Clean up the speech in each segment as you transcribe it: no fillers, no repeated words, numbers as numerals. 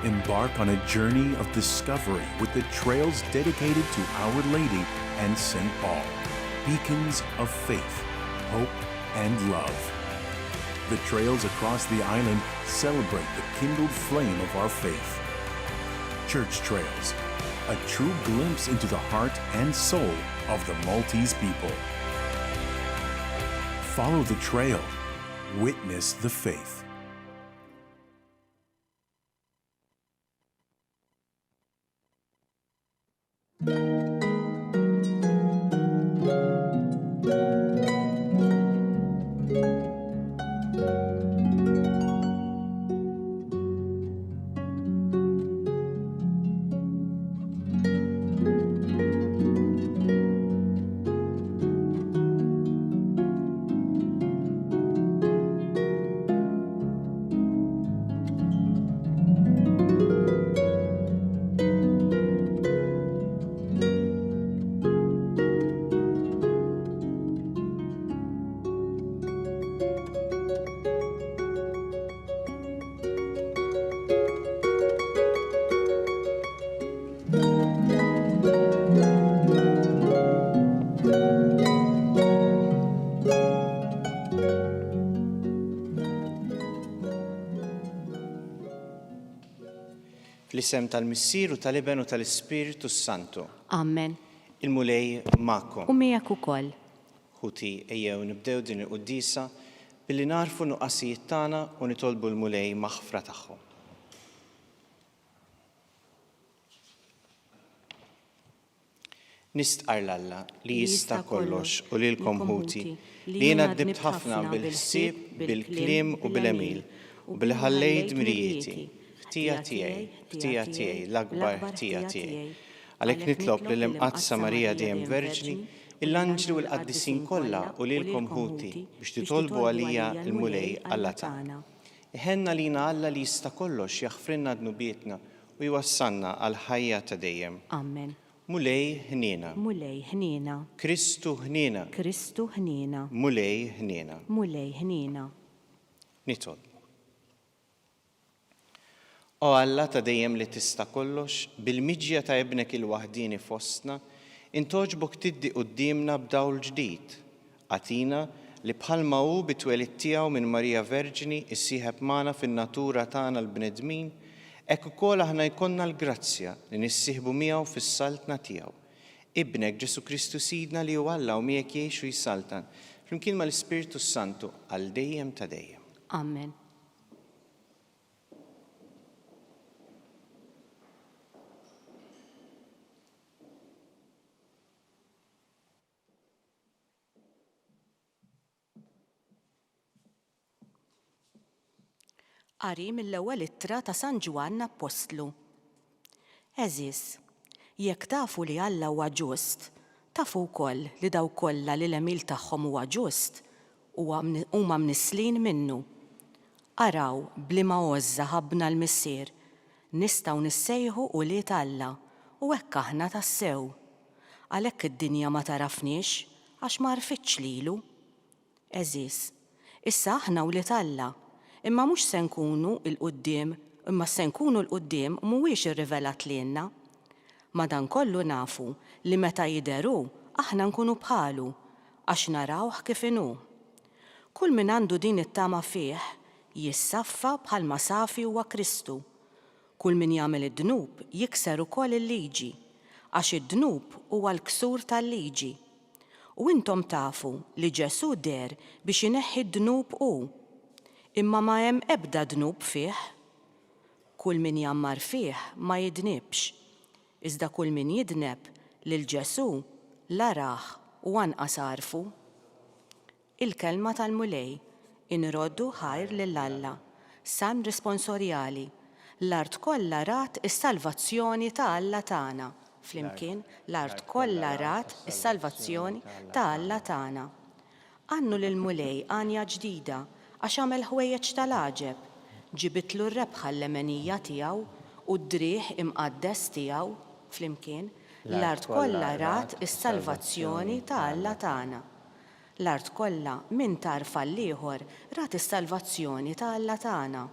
Embark on a journey of discovery with the trails dedicated to Our Lady and St. Paul, beacons of faith, hope, and love. The trails across the island celebrate the kindled flame of our faith. Church Trails, a true glimpse into the heart and soul of the Maltese people. Follow the trail, witness the faith. Fl-isem tal-Missier u tal-Iben u tal-Ispiritu Santu. Amen. Il-mulej ma'kom. U miegħek ukoll. Ħuti ejjew nibdew din il-qudiesa billi narfu nuqqasijiet tagħna u nitolbu l-mulej maħfra tagħhom. Nistqar l-Alla li jista' kollox u lilkom ħuti li jiena ddibt ħafna bil-ħsieb, bil-kliem u bil-emil u bil-ħallejt mrijieti. Ħtija tiegħi, l-akbar ħtija tiegħi. Għalhekk nitlob lill-Imqaddsa Marija dejjem Verġni, l-anġli u l-qaddisin kollha u lilkom ħuti biex titolbu għalija l-mulej Alla tagħna. Iħenna lina Alla li jista' kollox jaħfrilna dnubietna u jwassalna għal ħajja ta' dejjem. Amen. Mulej ħniena. Mulej ħniena. Kristu ħniena. Kristu ħniena. Mulej ħniena. Mulej ħniena. Nitolbu. O Alla ta' dejjem li tista' kollox, bil-miġja ta' ibnek il-waħdini fostna, intoġbok tiddi qudiemna b'dawl ġdid. Għatina li bħalma hu bit-twelid tiegħu minn Marija Verġini issieħeb magħna fin-natura tagħna l-bnedmin, hekk ukoll aħna jkollna l-grazzja li nissieħbu miegħu fis-saltna tiegħu. Ibnek Ġesu Kristu Sidna li hu Alla u miegħek jgħix u jsaltan, flimkien mal-Ispiritu Santu għal dejjem ta' dejjem. Amen. Qari mill-ewwel ittra ta' San Ġwann Apostlu. Eżis, jekk tafu li Alla huwa ġust, tafu wkoll li daw kollha li l-emil tagħhom huwa ġust huma mnislin minnu. Araw bliema għoża ħabbna l-missier, nistgħu nissejħu ulied Alla u hekk aħna tassew. Għalhekk id-dinja ma tarafniex għax ma rfitx lilu. Eżis, issa aħna ulied Alla. Imma mhux se nkunu l-qudiem, imma se nkunu l-qudiem mhuwiex irrivelat lilna. Madankollu nafu li meta jidheru aħna nkunu bħalu għax narawh kif inhu. Kull min għandu din it-tama fih jissaffa bħalma safi huwa Kristu. Kull min jagħmel id-dnub jikser ukoll il-liġi għax id-dnub huwa l-ksur tal-liġi. U intom tafu li Ġesu der biex ineħħi d-dnub hu. Imma ma hemm ebda dnub fih. Kull min jammar fih ma jidnibx. Iżda kull min jidneb lil Ġesu l-araħ u anqas għarfu. Il-kelma tal-mulej inroddu ħajr lil Alla. San responsorjali. L-art kollha rat is-salvazzjoni ta' Alla tagħna. Flimkien l-art kollha rat is-salvazzjoni ta' Alla tagħna. Għannu lil-mulej għanja ġdida għax għamel ħwejjeġ tal-għaġeb, ġibitlu r-rebħa l-lemenija tiegħu u d-drieħ imqaddes tiegħu flimkien l-art kollha rat is-salvazzjoni ta' Alla tagħna. L-art kollha min tarfa l-ieħor rat is-salvazzjoni ta' Alla tagħna.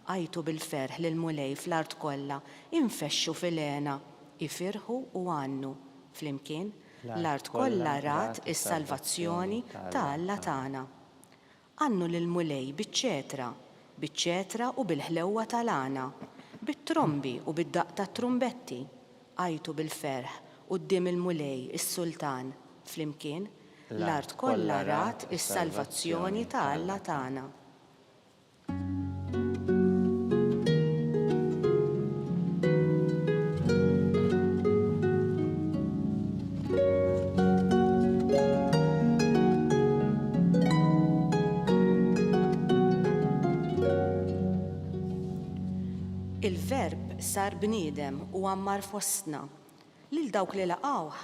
Għajtu bil-ferħ lil mulej fl-art kollha, infexxu fil-għena, ifirħu u għannu. Flimkien, l-art kollha rat is-salvazzjoni ta' Alla tagħna. Għannu lil mulej biċ-ċetra u bil-ħlewwa tal-għana, bit-trombi u bid-daqq tat-trumbetti. Għajtu bil-ferħ quddiem il-mulej is-sultan. Flimkien, l-art kollha rat is-salvazzjoni ta' Alla tagħna. Il-Verb sar bniedem u għammar fostna. Lil dawk li laqgħuh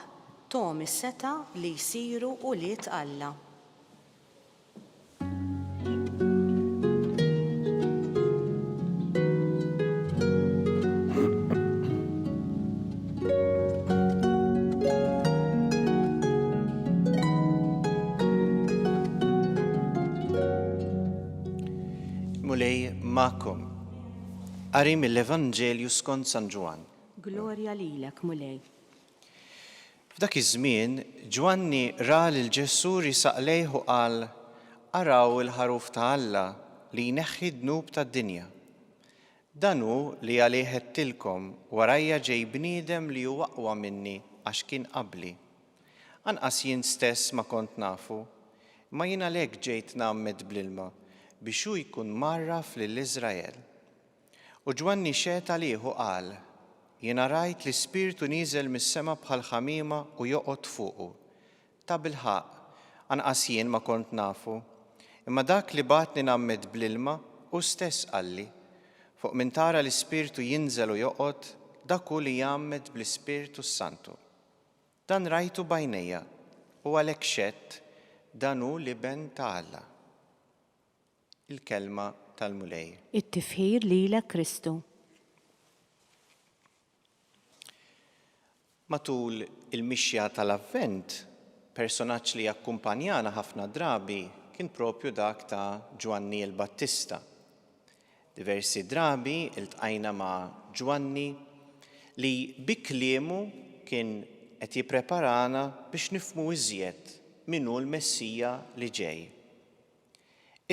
tom is-seta li jsiru ulied Alla. Mulej ma'kom. Qari mill-Evanġelju skont San Ġwan. Glorja lilek, mulej. F'dak iż-żmien Ġwanni ra lil Ġesu risaq lejh u qal: Araw il-ħaruf ta' Alla li jneħħi d-dnub tad-dinja. Dan hu li għalih għedtilkom warajja ġej bniedem li huwa aqwa minni għax kien qabli. Anqas jien stess ma kont nafu, ma jien għalhekk ġejt nagħmmed bl-ilma biex hu jkun marraf lill-Iżrael. U Ġwanni xeed għalih u qal: Jiena rajt l-Ispirtu nieżel mis-sema bħal ħamiema u joqgħod fuqu. Ta' bilħaq, anqas jien ma kont nafu, imma dak li bagħtni nagħmmed bl-ilma hu stess qalli: Fuq min tara l-Ispirtu jinżel u joqgħod, dak hu li jgħammed bl-Ispirtu Santu. Dan rajtu b'għajnejja u għalhekk xedt dan hu l-iben ta' Alla. Il-kelma tal-mulej. It-tifħir lilek Kristu. Matul il-mixja tal-Avvent, personaġġ li akkumpanjana ħafna drabi kien propju dak ta' Ġwanni il-Battista. Diversi drabi iltqajna ma' Ġwanni li bi kliemu kien qed jippreparana biex nifhmu iżjed min hu l-Messija li ġej.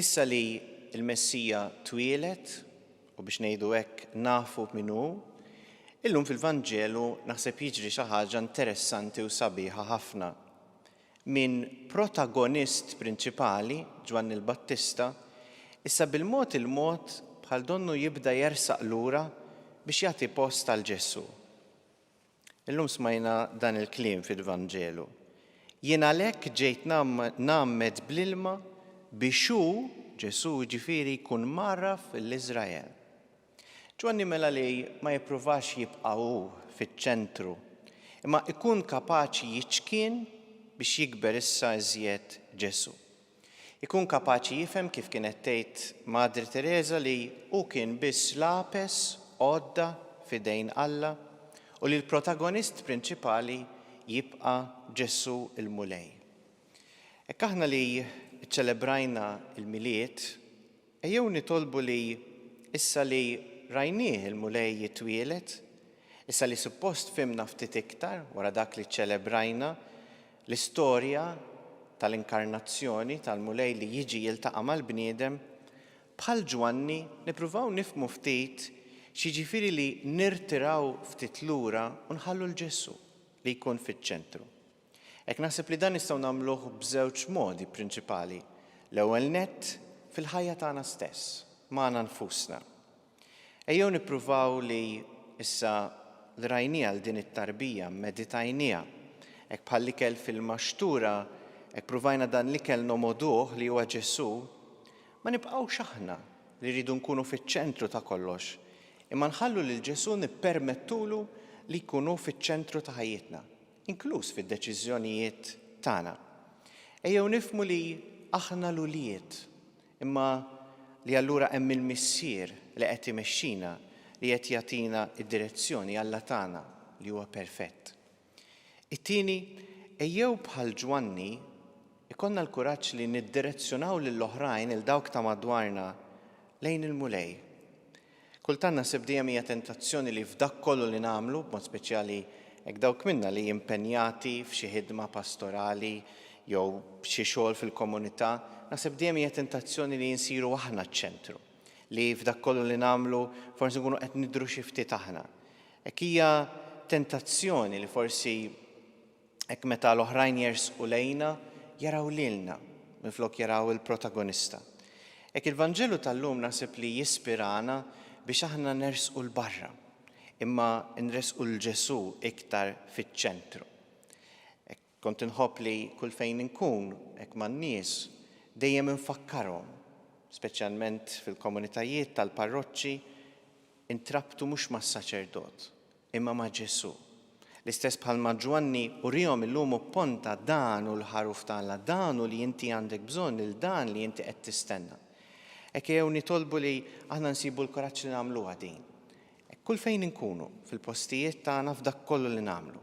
Issa li il-Messija twielet u biex ngħidu hekk nafu min hu, illum fil-Vanġelu naħseb jiġri xi ħaġa interessanti u sabiħa ħafna. Min protagonist prinċipali, Ġwanni il-Battista, issa bil-mod il-mod bħal donnu jibda jersaq lura biex jagħti post għal Ġesu. Illum smajna dan il-kliem fil-Vanġelu. Jien għalhekk ġejt nagħmmed bl-ilma biex hu Ġesu ġifieri jkun marraf l-Iżrael. Ġwanni mela li ma jippruvax jibqa' hu fiċ-ċentru, imma ikun kapaċi jiċkien biex jikber issa iżjed Ġesu. Ikun kapaċi jifhem kif kienet tgħid Madri Teresa li hu kien biss lapes għodda f'idejn Alla u li l-protagonist prinċipali jibqa' Ġesu il-mulej. Hekk aħna li ċċelebrajna il-miliet, ejjew nitolbu li issa li rajnieh il-mulej jitwielet, issa li suppost fimna ftit iktar wara dak li ċċelebrajna l-istorja tal-inkarnazzjoni tal-mulej li jiġi jiltaqa' mal-bniedem, bħal Ġwanni nippruvaw nifhmu ftit x'jiġifieri li nirtiraw ftit lura u nħallu l-Ġesu li jkun fiċ-ċentru. Hekk naħseb li dan nistgħu nagħmluh b'żewġ modi prinċipali. L-ewwel nett fil-ħajja tagħna stess, magħna nfusna. Ejjew nippruvaw li issa li rajniha għal din it-tarbija, meditajniha, hekk bħal l-ikel fil-maxtura, hekk pruvajna dan l-ikel nomoduh li huwa Ġesu, ma nibqgħux aħna li rridu nkunu fiċ-ċentru ta' kollox, imma nħallu lil Ġesu nippermettulu li jkunu fiċ-ċentru ta' ħajjitna, inkluż fid-deċiżjonijiet tagħna. Ejjew nifhmu li aħna l-ulied, imma li allura hemm il-missier li qed imexxina li qed jagħtina d-direzzjoni Alla tagħna li huwa perfett. It-tieni, ejjew bħal Ġwanni ikollna l-kuraġġ li niddirezzjonaw lill-oħrajn il dawk ta' madwarna lejn il-mulej. Kultanna sib dejjem hija tentazzjoni li f'dak kollu li nagħmlu, b'mod speċjali hekk dawk minna li impenjati f'xi ħidma pastorali jew b'xi xogħol fil-komunità, naħseb dejjem hija tentazzjoni li jinsiru aħna ċ-ċentru. Li f'dak kollu li nagħmlu forsi nkunu qed nidhru xi ftit aħna. Hekk hija tentazzjoni li forsi hekk meta l-oħrajn jersqu lejna jaraw lilna minflok jaraw il-protagonista. Hekk il-Vanġelu tal-lum naħseb li jispirana biex aħna nersqu l-barra, imma nresqu l-Ġesu iktar fiċ-ċentru. Kont inħobb li kull fejn inkun hekk man-nies dejjem infakkarhom, speċjalment fil-komunitajiet tal-parroċċi, intrabtu mhux mas-saċerdot, imma ma' Ġesu. L-istess bħalma Ġwanni urihom illum upponta dan u l-ħaruf tagħna, dan u li inti għandek bżonn il dan li inti qed tistenna. Hekk jew nitolbu li aħna nsibu l-kuraġġ li nagħmluha din. Kull fejn inkunu fil-postijiet tagħna f'dak kollu li nagħmlu,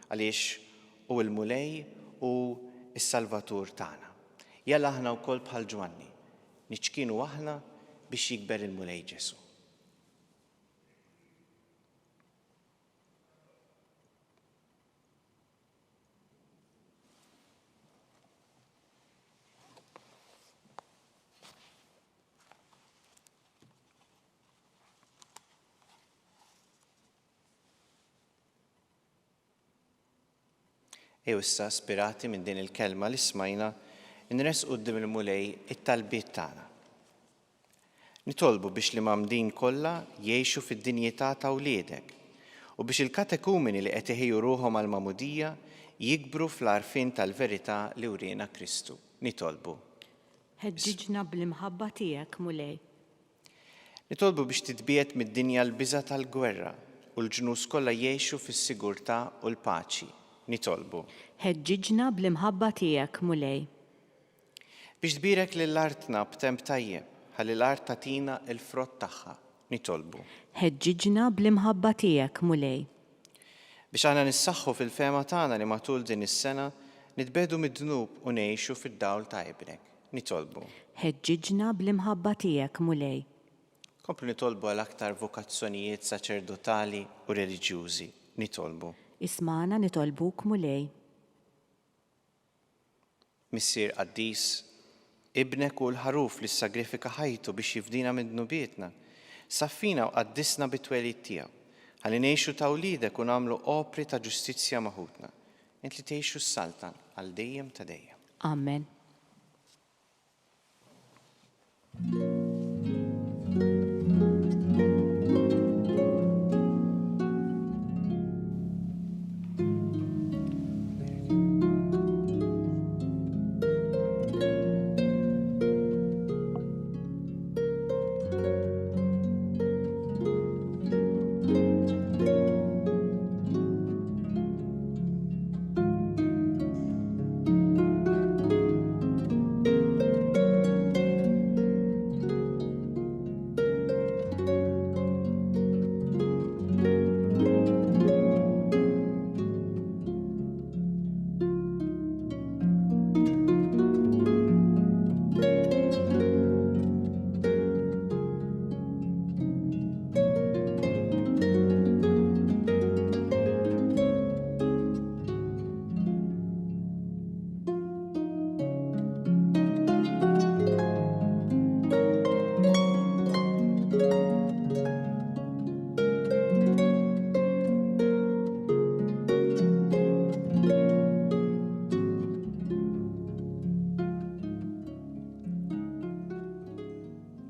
għaliex hu l-mulej u s-Salvatur tagħna. Jalla aħna wkoll bħal Ġwanni niċkienu aħna biex jikber il-mulej Ġesu. Issa spirati minn din il-kelma li smajna nresqu quddiem il-mulej it-talbiet tagħna. Nitolbu biex li mamdin kollha jgħixu fid-dinjità ta' wliedek u biex il-katekumeni li qed iħejju ruhom għall-magħmudija jikbru fl-għarfien tal-verità li urina Kristu. Nitolbu. Ħeġġiġna bl-imħabba tiegħek, mulej. Nitolbu biex titbiet mid-dinja l-biża' tal-gwerra u l-ġnus kollha jgħixu fis-sigurtà u l-paċi. Nitolbu. Ħeġġiġna bl-imħabba tiegħek, mulej. Biex tbirek lill-artna b'temp tajjeb, ħalli l-art tagħtina l-frott tagħha. Nitolbu. Ħeġġiġna bl-imħabba tiegħek, mulej. Biex aħna nissaħħu fil-fema tagħna li matul din is-sena nitbedu mid-dnub u ngħixu fid-dawl ta' ibrek. Nitolbu. Ħeġġiġna bl-imħabba tiegħek, mulej. Komplu nitolbu għal aktar vokazzjonijiet saċerdotali u reliġjużi. Nitolbu. Ismana nitolbuk, mulej. Missier Qaddis, ibnek u l-ħaruf li s-sagrifika ħajtu biex jifdina minn dnubietna, saffina u qaddisna bit-twelid tiegħu, ħalli ngħixu ta' wliedek u nagħmlu opri ta' ġustizzja maħudna. Int li tgħixu s-saltan għal dejjem ta' dejjem. Amen.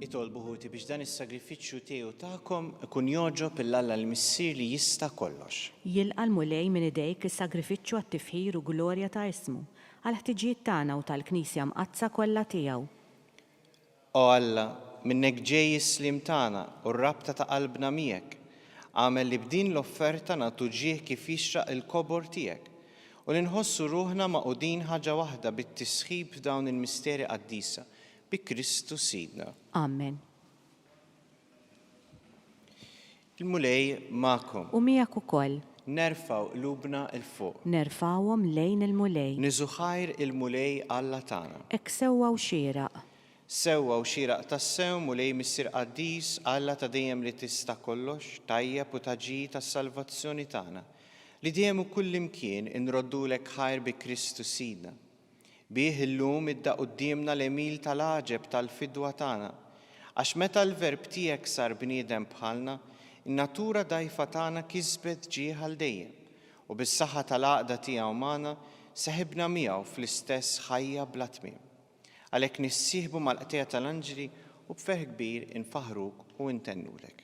Itolbu ħuti biex dan is-sagrifiċċju tiegħu tagħkom ikun joġob il-Alla l-Missier li jista' kollox. Jilqa' l-mulej minn idejk is-sagrifiċċju għat-tifħir u glorja ta' ismu għal ħtiġijiet tagħna u tal-Knisja mqazza kollha tiegħu. O Alla, minnek ġej is-slim tagħna u r-rabta ta' qalbna miegħek, għamel li b'din l-offerta nagħtu ġieħ kif jixraq il-kobor tiegħek u li nħossu ruħna maqudin ħaġa waħda bit-tisħib f'dawn il-misteri qaddisa bi Kristu Sidna. Amen. Il-mulej ma'kom. U miegħek ukoll. Nerfaw qlubna il-fuq. Nerfawhom lejn il-mulej. Niżu ħajr il-mulej Alla tagħna. Hekk sewwa u xieraq. Sewwa u xieraq tas-sew mulej missier qaddis Alla ta' dejjem li tista' kollox, tajjeb u taġġi tas-salvazzjoni tagħna, li dejjem u kullimkien inroddulek ħajr bi Kristu Sidna. Bih illum idda qudiemna l-emil tal-għaġeb tal-fidwa tagħna, għax meta l-verb tiegħek sar bniedem bħalna, in-natura dgħajfa tagħna kisbet ġieħ għal dejjem u bis-saħħa tal-għaqda tiegħu magħna seħibna miegħu fl-istess ħajja bla tmiem. Għalhekk nissieħbu mal-qtejja tal-anġli u b'ferħ kbir infaħruk u intennulek.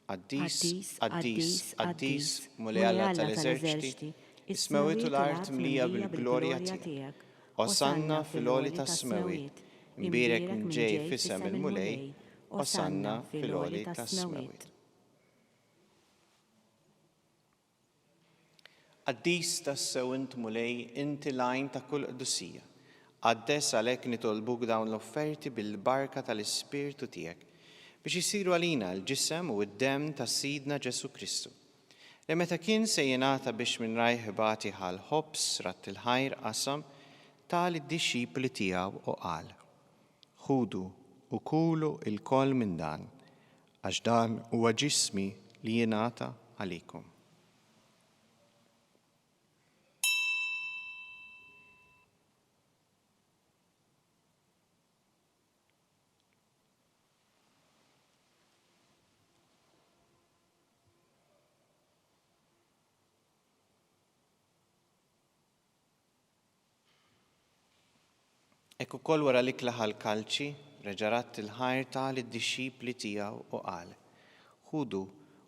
Qaddis, qaddis, qaddis, mulej Alla tal-eżerċiti, ismewit u l-art mlija bil-glorja tiegħek. Osanna fil-għoli tas-smewit, imbierek minn ġej f'isem il-mulej, osanna fil-għoli tas-smewit. Qaddis tas-sew int mulej, inti lajn ta' kull qdusija. Għaddes għalhekk nitolbuk dawn l-offerti bil-barka tal-Ispirtu tiegħek biex isiru għalina l-ġisem u d-demm ta' Sidna Ġesu Kristu. Li meta kien se jingħata biex minn rajh ibati ħal ħobs ratt il-ħajr qasam tal id-dixxipli tiegħu u qal: Ħudu u kulu il-koll minn dan, għax dan huwa ġismi li jingħata għalikom. Ekk ukoll wara li klaħa l-kalċi, reġarat il-ħajr tal id-dixxipli tiegħu u qal: Ħudu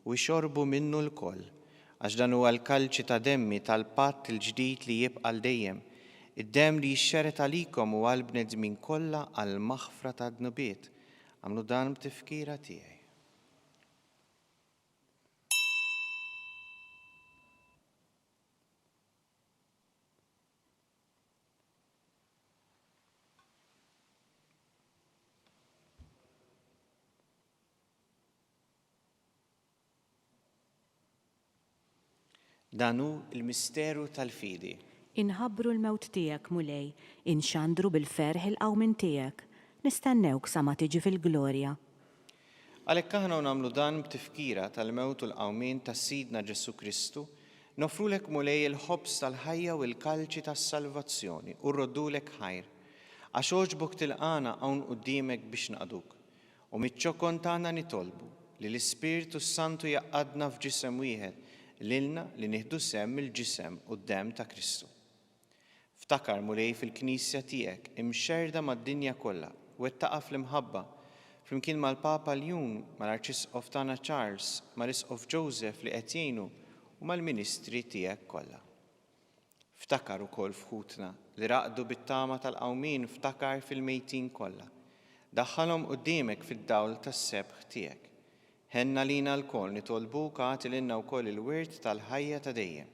u xorbu minnu l-koll, għax dan huwa l-kalċi ta' demmi tal-patt il-ġdid li jibqa' dejjem, id-demm li jixxeret għalikom u għal bnedmin kollha għal maħfra ta' dnubiet. Għamlu dan b'tifkira tiegħi. Dan hu l-misteru tal-fidi. Inħabbru l-mewt tiegħek mulej, inxandru bil-ferħ il-qawmin tiegħek, nistennewk sa ma tiġi fil-glorja. Għalhekk aħna nagħmlu dan b'tifkira tal-mewt u l-qawmin tas-Sidna Ġesu Kristu, nofrulek mulej il-ħobs tal-ħajja u l-kalċi tas-salvazzjoni u rroddulek ħajr, għax oġbok tilqana hawn quddiemek biex naqduk. U miċ-ċokon tagħna nitolbu li l-Ispirtu Santu jaqadna f'ġisem wieħed lilna li nieħdu semm il-ġisem u d-demm ta' Kristu. Ftakar mulej fil-Knisja tiegħek imxerda mad-dinja kollha u wettaqa fl-imħabba flimkien mal-Papa Ljun, mal-Arċisqof tagħna Charles, mal-Isqof Joseph li qed jgħinu u mal-Ministri tiegħek kollha. Ftakar ukoll f'ħutna li raqdu bit-tama tal-qawmin, ftakar fil-mejtin kollha. Daħħalhom quddiemek fid-dawl tas-sebħ tiegħek. Ħenna lina l-koll nitolbuk għati lilna wkoll il-wirt tal-ħajja ta' dejjem.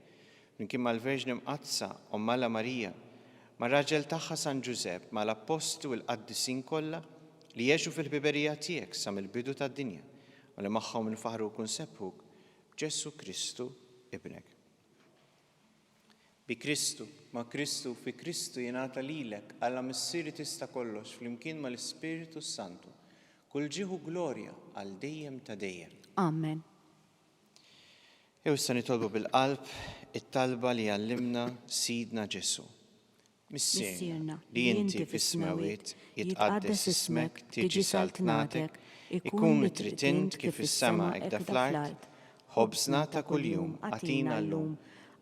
Flimkien mal-Verġni Mqazza Ommalla Marija, mar-raġel tagħha San Ġusepp, mal-appostu u l-qaddisin kollha li jgħixu fil-ħbiberija tiegħek sa mill-bidu tad-dinja u li magħhom infaħruk u nsebbħuk b'Ġesu Kristu ibnek. Bi Kristu, ma' Kristu, fi Kristu jingħata lilek Alla missieri tista' kollox flimkien mal-Ispiritu Santu. Kull ġieħu glorja għal dejjem ta' dejjem. Amen. Issa nitolbu bil-qalb it-talba li għallimna Sidna Ġesu. Missierna li inti fis-smawiet jitqaddes ismek, tiġi saltnatek, ikun mitritint kif is-sema hekk fl-art, ħobżna ta' kuljum għatina llum,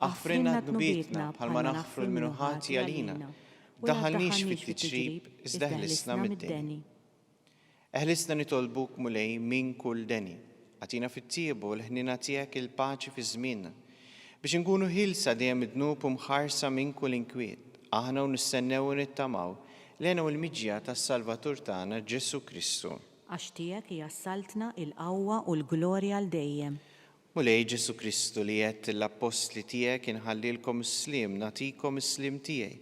aħfrinna dnubietna bħalma naħfru l-minuħati għalina, daħalniex fit-tiġrib iżda ħlisna mid-deni. Eħlisna nitolbuk mulej minn kull deni, għatina fit-tiebu l-ħnina tiegħek il-paċi fi żmienna, biex inkunu ħilsa dejjem id-dnub u mħarsa minn kull inkwiet, aħna u nistennew u nittamaw lena u l-miġja tas-Salvatur tagħna Ġesu Kristu. Għax tiegħek hija saltna il-qawwa u l-glorja l dejjem. Mulej Ġesu Kristu li qed l-apostli tiegħek inħallilkom is-slim, nagħtikom is-slim tiegħi.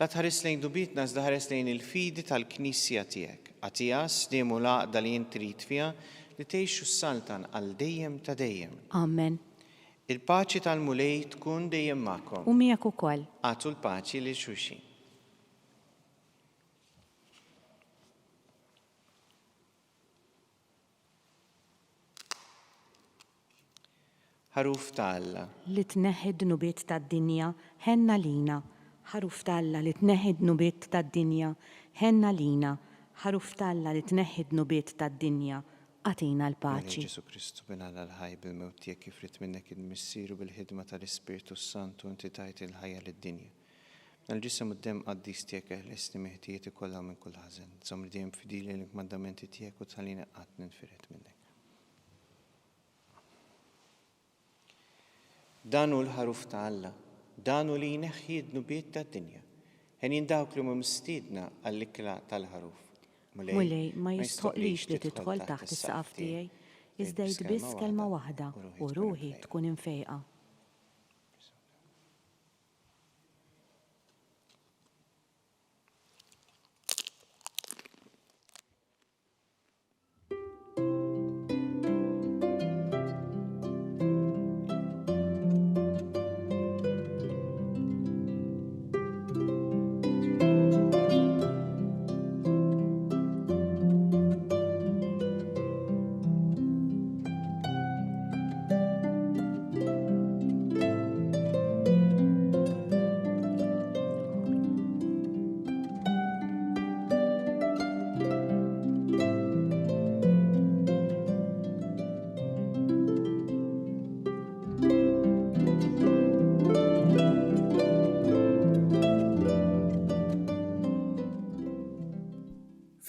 La tħares lejn dubietna iżda ħares lejn il-fidi tal-Knisja tiegħek. Għatija slim u l-għaqda li intrid fiha li tgħixu s-saltan għal dejjem ta' dejjem. Amen. Il-paċi tal-mulej tkun dejjem magħkom. U miegħek ukoll. Għatu l-paċi lil xulxin. ħaruf ta' Alla. li tneħħid nubiet tad-dinja ħenna lina. ħaruf ta' Alla li tneħħid nubiet tad-dinja ħenna lina. ħaruf ta' Alla li tneħħid nubiet tad-dinja għatina l-paċi. Ġesu Kristu binala l-ħaj bil-mewt tiegħek kif rid minnek id-missieru bil-ħidma tal-Ispirtu Santu inti tajt il-ħajja lid-dinja. Nal-ġisem d-dem qaddis tiegħek eħlesti meħtijiet ikollha minn kull ħażen. Żomm dejjem fidili l-mandamenti tiegħek u tħallini qatt ninfired minnek. Dan hu l-ħaruf ta' Alla, dan hu li jneħħi d-nubiet tad-dinja. Ħen dawk li huma mistiedna għall-ikla tal-ħaruf. Mulej ma jistħoqlix li tidħol taħt is-saqaf tiegħi, iżda biss kelma waħda u ruħi tkun infejqa.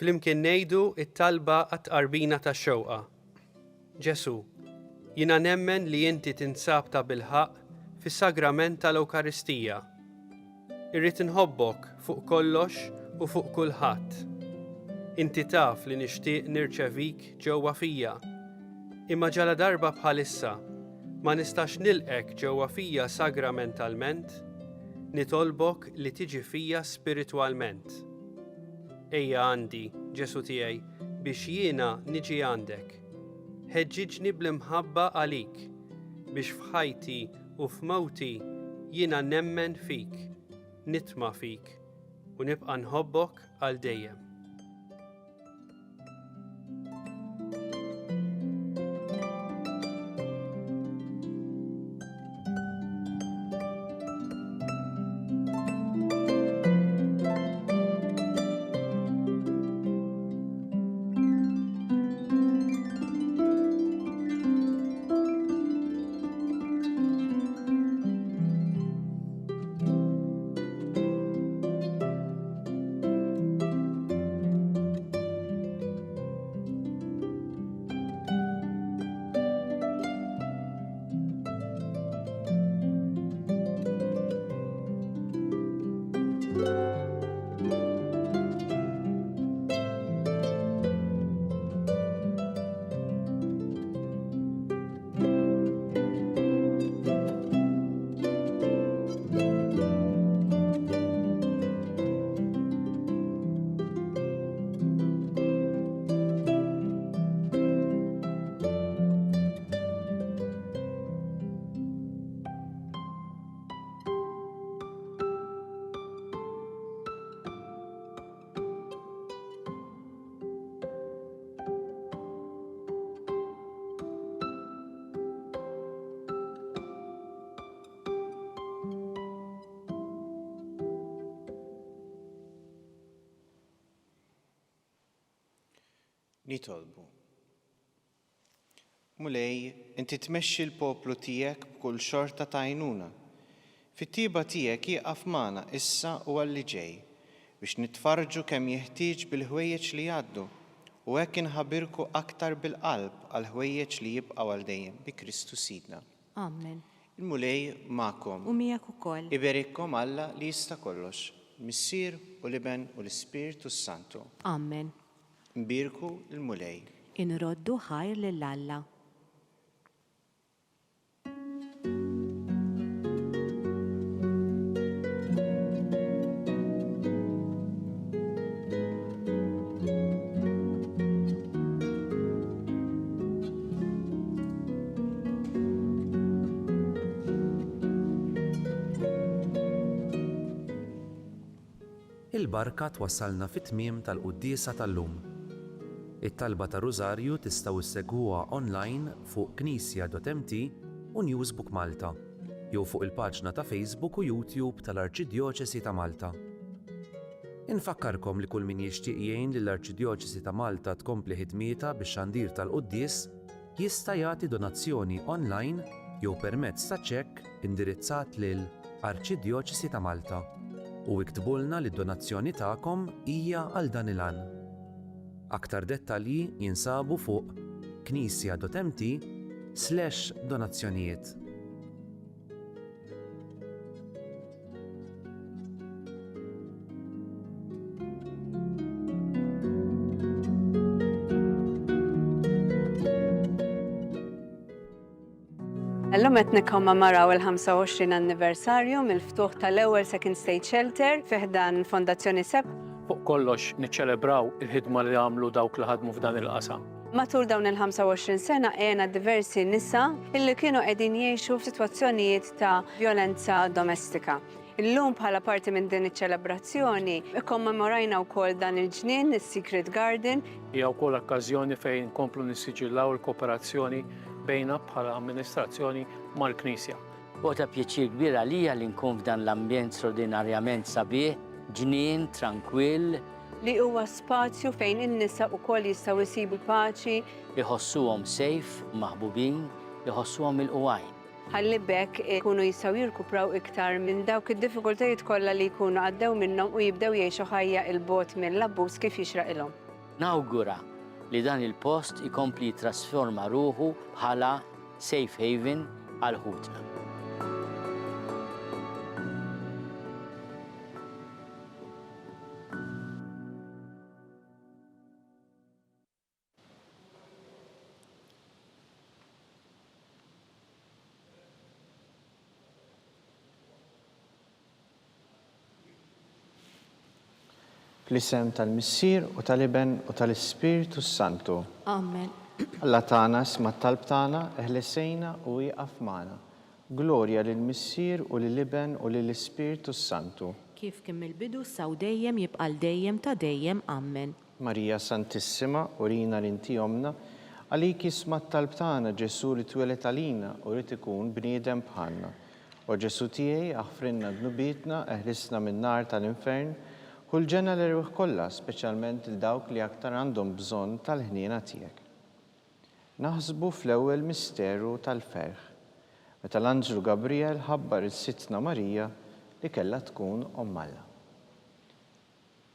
Flimkien ngħidu it-talba għat-qarbina tax-xewqa. Ġesu, jiena nemmen li inti tinsab ta' bilħaq fis-sagrament tal-Ewkaristija. Irrid inħobbok fuq kollox u fuq kulħadd. Inti taf li nixtieq nirċevik ġewwa fija. Imma ġala darba bħalissa ma nistax nilqek ġewwa fija sagramentalment, nitolbok li tiġi fija spiritwalment. Ejja għandi, Ġesu tiegħi, biex jiena niġi għandek. Ħeġġiġni bl-imħabba għalik, biex f'ħajti u f'mewti jiena nemmen fik, nitma' fik u nibqa' nħobbok għal dejjem. Nitolbu. Mulej, inti tmexxi l-poplu tiegħek b'kull xorta ta' għajnuna. Fit-tiba tiegħek jieqaf magħna issa u għalli ġej biex nitfarġu kemm jeħtieġ bil-ħwejjeġ li jgħaddu u hekk inħabbirku aktar bil-qalb għal ħwejjeġ li jibqgħu għal dejjem bi Kristu Sidna. Amen. Il-mulej magħkom. U miegħek ukoll. Iberikkom Alla li jista' kollox, Missier u l-Iben u l-Ispirtu Santu. Amen. Nbirku il-mulej. Inroddu ħajr lill-Alla. Il-barka twassalna fit-tmiem tal-quddiesa tal-lum. It-talba ta' Rużarju tistgħu issegwuha online fuq knisja.mt u Newsbook Malta, jew fuq il-paġna ta' Facebook u YouTube tal-Arċidjoċesi ta' Malta. Infakkarkom li kull min jixtieq jgħin lill arċidjoċesi ta' Malta tkompli ħidmietha bix-xandir tal-Qudies jista' jagħti donazzjoni online jew permezz ta' ċekk indirizzat lil Arċidjoċesi ta' Malta u iktbulna li d-donazzjoni tagħkom hija għal dan il-għan. Aktar dettalji jinsabu fuq knisja.mt/donazzjonijiet. Illum qed nikkommemaraw il-25 anniversarju mill-ftuħ tal-ewwel Second State Shelter fih dan Fondazzjoni SEP. Fuq kollox niċċelebraw il-ħidma li għamlu dawk li ħadmu f'dan il-qasam. Matul dawn il-25 sena għena diversi nisa illi kienu qegħdin jgħixu f'sitwazzjonijiet ta' violenza domestika. Illum bħala parti minn din iċ-ċelebrazzjoni ikkommemorajna wkoll dan il-ġnien, is-Secret Garden. Hija wkoll okkażjoni fejn nkomplu nissiġillaw il-kooperazzjoni bejna bħala amministrazzjoni mal-Knisja. Ta' pjaċir kbir għalija li nkun f'dan l-ambjent straordinarjament sabiħ, ġnien, tranquill. Li huwa spazju fejn in-nisa wkoll jistgħu jsibu paċi. Iħossuhom safe, maħbubin, iħossuhom il-qwajn. Ħalli bekk ikunu jistgħu jirkupraw iktar minn dawk id-diffikultajiet kollha li jkunu għaddew minnhom u jibdew jgħixu ħajja il-bot mill-abbuż kif jixraqilhom. Nawgura li dan il-post ikompli jitrasforma ruħu bħala safe haven għal ħutna. Fl-isem tal-Missier u tal-Iben u tal-Ispiritu Santu. Amen. Alla tagħna sma' talb tagħna eħlesejna u jieqaf magħna. Glorja lill-Missier u lill-Iben u lill-Ispiritu Santu. Kif kemm il-bidu saw dejjem jibqal dejjem ta' dejjem. Amen. Marija Santissima, urina l-inti omna, għalik jisma' talb tagħna Ġesu li twelet għalina u rid ikun bniedem bħalna. U Ġesu tiegħi aħfrinna dnubietna eħlisna min-nar tal-infern. Kull ġenna l-irwieħ kollha, speċjalment il-dawk li aktar għandhom bżonn tal-ħniena tiegħek. Naħsbu fl-ewwel misteru tal-ferħ, meta l-Anġlu Gabriel ħabbar is-Sittna Marija li kellha tkun Omm Alla.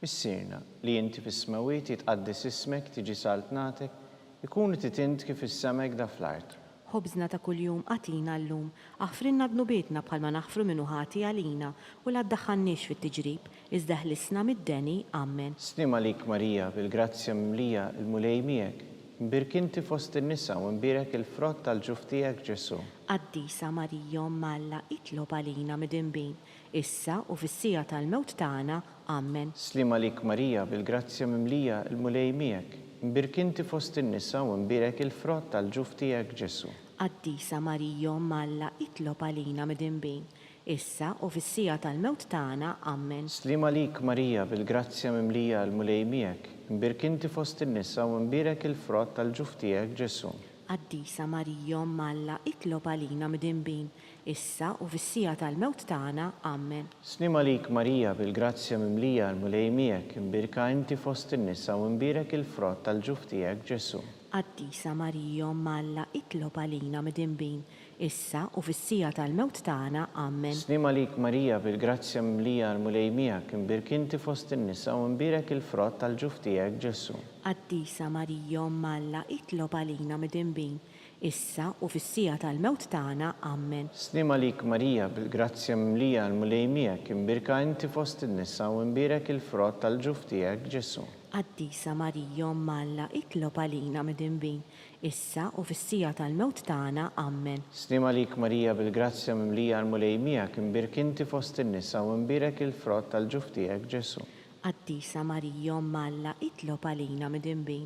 Missierna li inti fis-smawiet jitqaddis ismek tiġi saltnatek, ikunu titint kif is-semek da fl-art. Ħobżna ta' kuljum għatina llum, aħfrinna dnubietna bħalma naħfru minnu ħati għalina u la ddaħħalniex fit-tiġrib, iżda ħlisna mid-deni. Amen. Snim għalik Marija, bil-grazzja mimlija il-mulej miegħek, imbirkinti fost in-nisa u imbirek il-frott tal-ġuf tiegħek Ġesu. Qaddisa Marija Omm Alla, itlob għalina mid-inbin, issa u fis-sija tal-mewt tagħna. Amen. Slim għalik Marija, bil-grazzja mimlija il-mulej miegħek, imbirkinti fost in-nisa u imbirek il-frott tal-ġuf tiegħek Ġesu. Qaddisa Marija Omm Alla, itlob għalina mid-inbin, issa u fis-sija tal-mewt tagħna. Amen. Slim għalik Marija, bil-grazzja mimlija il-mulej miegħek, imbirkinti fost in-nisa u imbirek il-frott tal-ġuf tiegħek Ġesu. Qaddisa Marija Omm Alla, itlob għalina mid-inbin, issa u fis-sija tal-mewt tagħna. Amen. Slim għalik Marija, bil-grazzja mimlija il-mulej miegħek, imbirka inti fost in-nisa u imbirek il-frott tal-ġuf tiegħek Ġesu. Qaddisa Marija Omm Alla, itlob għalina mid-inbin, issa u fis-sija tal-mewt tagħna. Amen. Slim għalik Marija, bil-grazzja mimlija il-mulej miegħek, imbirkinti fost in-nisa u imbirek il-frott tal-ġuf tiegħek Ġesu. Qaddisa Marija Omm Alla, itlob għalina mid-inbin, issa u fis-sija tal-mewt tagħna. Amen. Slim għalik Marija, bil-grazzja mimlija il-mulej miegħek, imbirka inti fost in-nisa u imbirek il-frott tal-ġuf tiegħek Ġesu. Qaddisa Marija Omm Alla, itlob għalina mid-inbin, issa u fis-sija tal-mewt tagħna. Amen. Slim għalik Marija, bil-grazzja mimlija il-mulej miegħek, imbirkinti fost in-nisa u imbirek il-frott tal-ġuf tiegħek Ġesu. Qaddisa Marija Omm Alla, itlob għalina mid-inbin,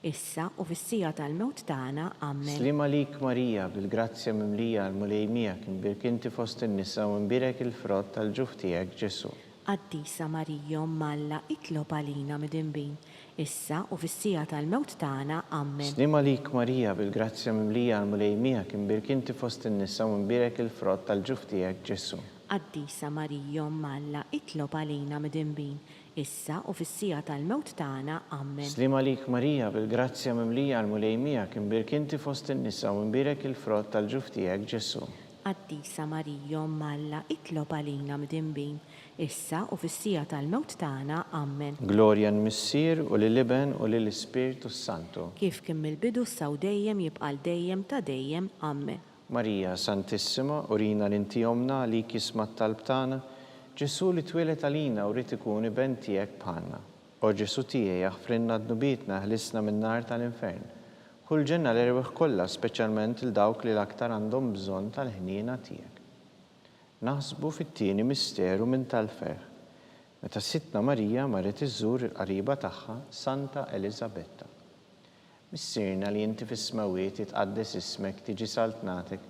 issa u fis-sija tal-mewt tagħna. Amen. Slim għalik Marija, bil-grazzja mimlija il-mulej miegħek, imbirkinti fost in-nisa u imbirek il-frott tal-ġuf tiegħek Ġesu. Qaddisa Marija Omm Alla, itlob għalina mid-inbin, issa u fis-sija tal-mewt tagħna. Amen. Slima lik Marija, bil-grazzja mimlija għal-mulejmija, kimbirk inti fost in-nisa u mbirek il-frott tal-ġuf tiegħek Ġesu. Qaddisa Marija Omm Alla, itlob għalina midinbin, issa u fis-sija tal-mewt tagħna. Amen. Slima lik Marija, bil-grazzja mimlija għal-mulejmija, kimbirk inti fost in-nisa u mbirek il-frott tal-ġuf tiegħek Ġesu. Qaddisa Marija Omm Alla, itlob għalina midinbin, issa u fis-sija tal-mewt tagħna. Amen. Glorja n-Missier u lill-Iben u lill-Ispiritu Santu. Kif kien mill-bidu saw dejjem jibqa' dejjem ta' dejjem. Amen. Marija Santissima, urina l-inti omna li kismat talb tagħna, Ġesu li twilet għalina u rrid ikun iben tiegħek bħalna. O Ġesu tiegħi aħfrinna d-nubietna ħlisna min-nar tal-infern. Kull ġenna l-erweħ kollha, speċjalment il dawk li l-aktar għandhom bżonn tal-ħniena tiegħek. Naħsbu fit-tieni misteru minn tal-ferħ. Meta Sittna Marija marret iżżur il-qariba tagħha, Santa Elisabetta. Missirna li inti fis-smawiet jitqaddes ismek tiġi saltnatek,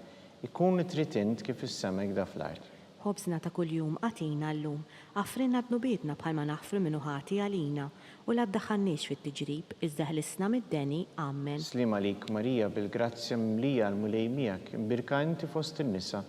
ikun trid int kif is-semek da fl-art. Ħobżna ta' kuljum għatina llum, għafrinna d-nubietna bħalma naħfru minnu ħati għalina u la ddaħħalniex fit-tiġrib, iżda ħlisna mid-deni. Amen. Slima lik Marija, bil-grazzja mlija għal-mulejmijak, imbirka inti fost in-nisa,